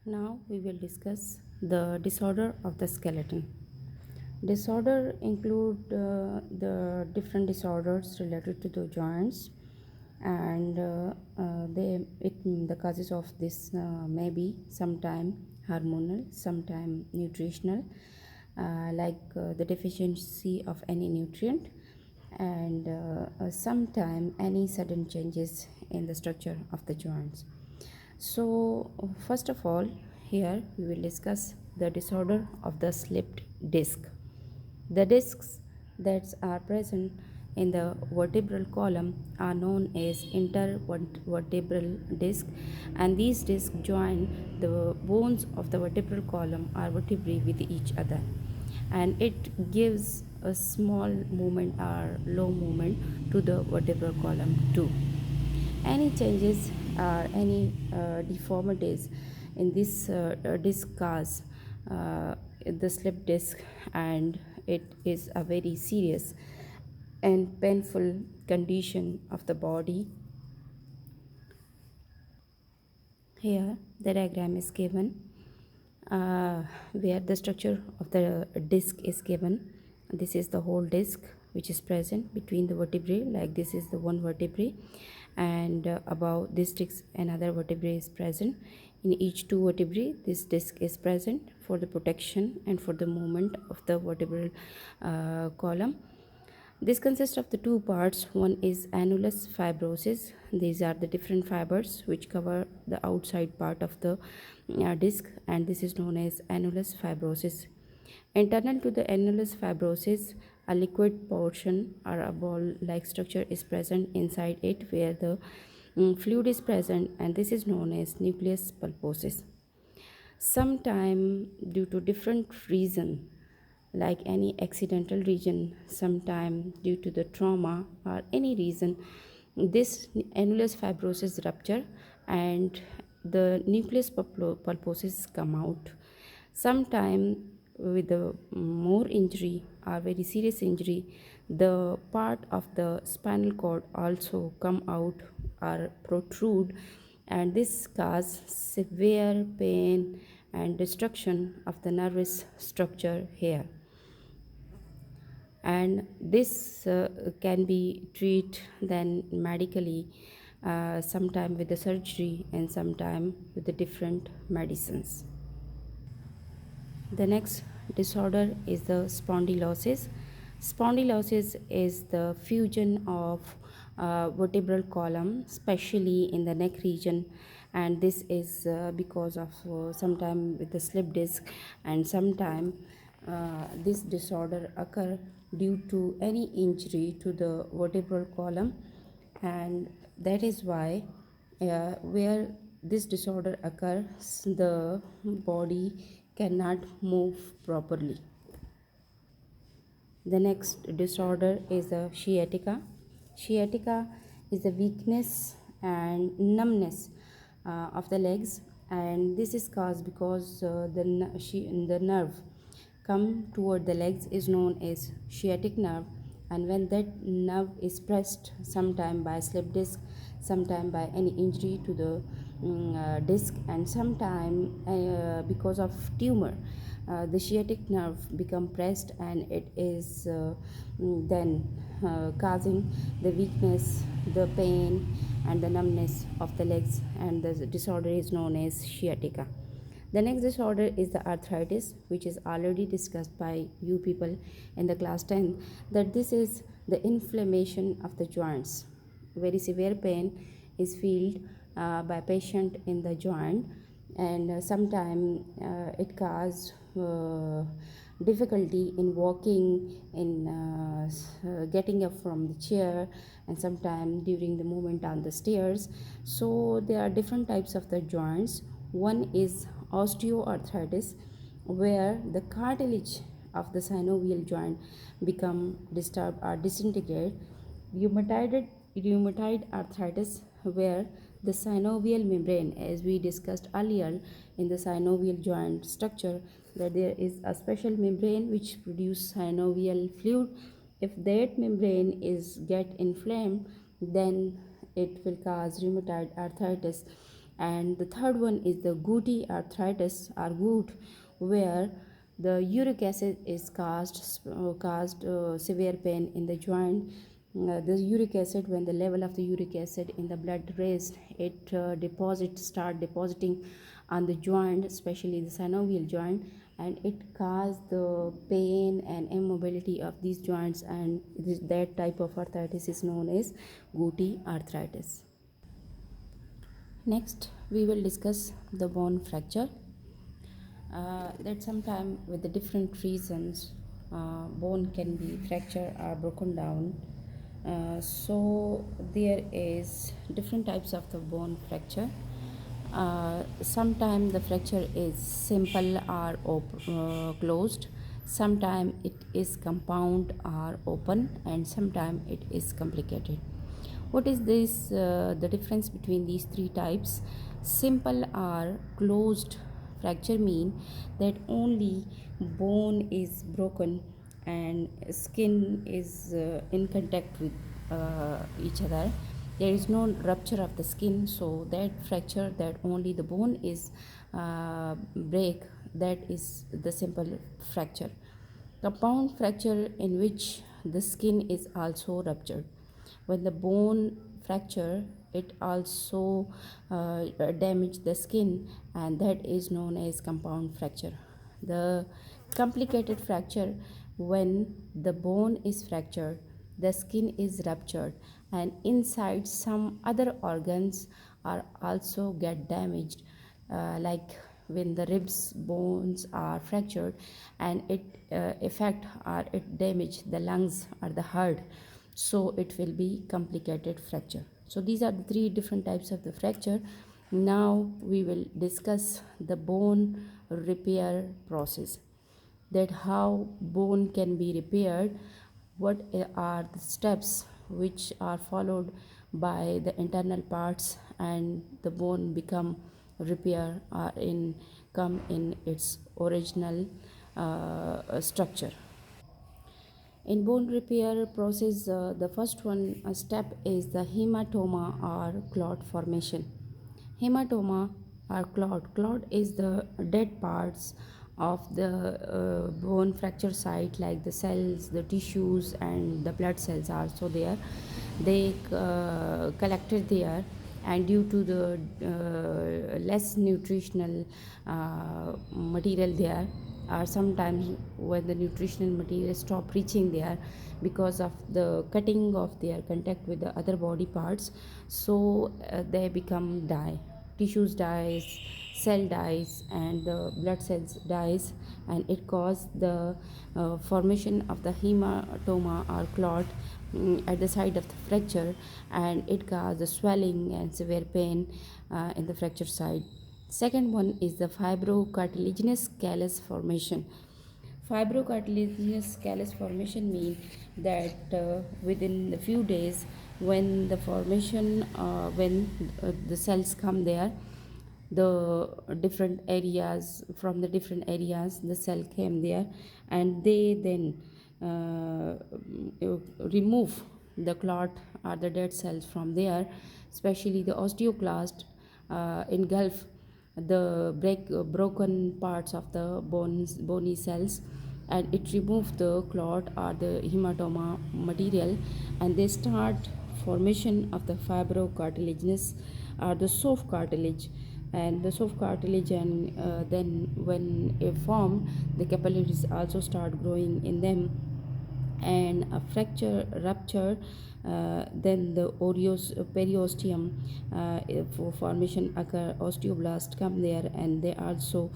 Now we will discuss the disorder of the skeleton. Disorder include the different disorders related to the joints, and the causes of this may be sometime hormonal, sometime nutritional, the deficiency of any nutrient, and sometime any sudden changes in the structure of the joints. So, first of all, here we will discuss the disorder of the slipped disc. The discs that are present in the vertebral column are known as intervertebral disc, and these discs join the bones of the vertebral column or vertebrae with each other, and it gives a small movement or low movement to the vertebral column too. Any changes or any deformities in this disc cause the slip disc, and it is a very serious and painful condition of the body. Here the diagram is given where the structure of the disc is given. This is the whole disc which is present between the vertebrae, like this is the one vertebrae, and above this disc another vertebrae is present. In each two vertebrae this disc is present for the protection and for the movement of the vertebral column. This consists of the two parts. One is annulus fibrosus. These are the different fibers which cover the outside part of the disc, and this is known as annulus fibrosus. Internal to the annulus fibrosus, a liquid portion or a ball-like structure is present inside it, where the fluid is present, and this is known as nucleus pulposus. Sometime due to different reason, like any accidental reason, sometime due to the trauma or any reason, this annulus fibrosus rupture and the nucleus pulposus come out. Sometime with the more injury or very serious injury, the part of the spinal cord also come out or protrude, and this cause severe pain and destruction of the nervous structure here. And this can be treated then medically, sometime with the surgery and sometime with the different medicines. The next disorder is the spondylosis. Spondylosis is the fusion of vertebral column, especially in the neck region, and this is because of sometime with the slip disc, and sometime this disorder occur due to any injury to the vertebral column, and that is why where this disorder occurs the body cannot move properly. The next disorder is the sciatica. Sciatica is the weakness and numbness of the legs, and this is caused because the nerve come toward the legs is known as sciatic nerve, and when that nerve is pressed sometime by slip disc, sometime by any injury to the disc, and sometime because of tumor, the sciatic nerve become pressed, and it is then causing the weakness, the pain and the numbness of the legs, and the disorder is known as sciatica. The next disorder is the arthritis, which is already discussed by you people in the class 10, that this is the inflammation of the joints. Very severe pain is felt by patient in the joint, and sometimes it causes difficulty in walking, in getting up from the chair, and sometimes during the movement on the stairs. So there are different types of the joints. One is osteoarthritis, where the cartilage of the synovial joint become disturbed or disintegrate. Rheumatoid arthritis, where the synovial membrane, as we discussed earlier in the synovial joint structure, that there is a special membrane which produces synovial fluid. If that membrane is get inflamed, then it will cause rheumatoid arthritis. And the third one is the gouty arthritis or gout, where the uric acid is caused severe pain in the joint. The uric acid, when the level of the uric acid in the blood raised, it start depositing on the joint, especially the synovial joint, and it cause the pain and immobility of these joints, and that type of arthritis is known as gouty arthritis. Next, we will discuss the bone fracture. That sometime with the different reasons, bone can be fractured or broken down. So there is different types of the bone fracture. Sometimes the fracture is simple or closed. Sometimes it is compound or open, and sometimes it is complicated. What is this? The difference between these three types? Simple or closed fracture mean that only bone is broken and skin is in contact with each other. There is no rupture of the skin, so that fracture, that only the bone is break, that is the simple fracture. Compound fracture, in which the skin is also ruptured. When the bone fracture, it also damage the skin, and that is known as compound fracture. The complicated fracture, when the bone is fractured, the skin is ruptured, and inside some other organs are also get damaged, like when the ribs bones are fractured, and it affect or it damage the lungs or the heart, so it will be complicated fracture. So these are the three different types of the fracture. Now we will discuss the bone repair process, that how bone can be repaired, what are the steps which are followed by the internal parts, and the bone become repair or in come in its original structure. In bone repair process, the first one step is the hematoma or clot formation. Hematoma or clot is the dead parts of the bone fracture site, like the cells, the tissues, and the blood cells are also there. They collected there, and due to the less nutritional material there, or sometimes when the nutritional material stop reaching there because of the cutting of their contact with the other body parts, so they become die, tissues dies, cell dies, and the blood cells dies, and it causes the formation of the hematoma or clot at the side of the fracture, and it causes the swelling and severe pain in the fracture side. Second one is the fibrocartilaginous callus formation. Fibrocartilaginous callus formation means that within a few days, when the formation, when the cells come there, the different areas, from the different areas the cell came there, and they then remove the clot or the dead cells from there, especially the osteoclast engulf the broken parts of the bony cells, and it removes the clot or the hematoma material, and they start formation of the fibrocartilaginous or the soft cartilage. And the soft cartilage, and then when it form, the capillaries also start growing in them, and a fracture rupture, then the periosteum for formation occur, osteoblast come there, and they also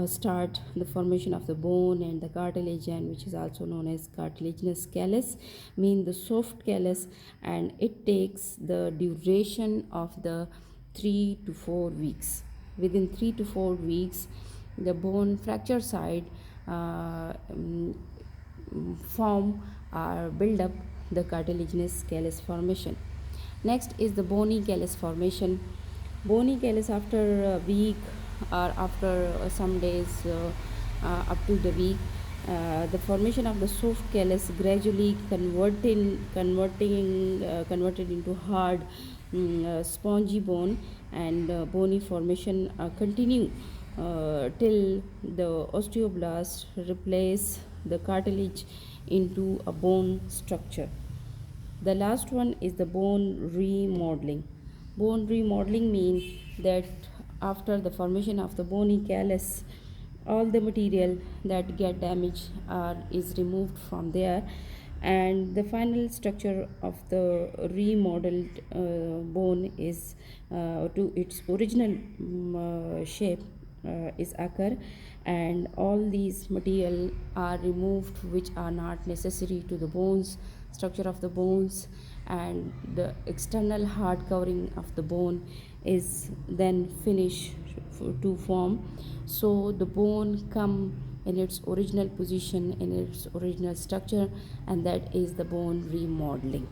start the formation of the bone and the cartilage, and which is also known as cartilaginous callus, mean the soft callus, and it takes the duration of the 3 to 4 weeks. Within 3 to 4 weeks, the bone fracture side form or build up the cartilaginous callus formation. Next is the bony callus formation. Bony callus, after a week or after some days up to the week, the formation of the soft callus gradually converted into hard spongy bone and bony formation continue till the osteoblast replace the cartilage into a bone structure. The last one is the bone remodeling. Bone remodeling means that after the formation of the bony callus, all the material that get damaged is removed from there, and the final structure of the remodeled bone is to its original shape is occur, and all these material are removed which are not necessary to the bones structure of the bones, and the external hard covering of the bone is then finished to form, so the bone come in its original position, in its original structure, and that is the bone remodeling.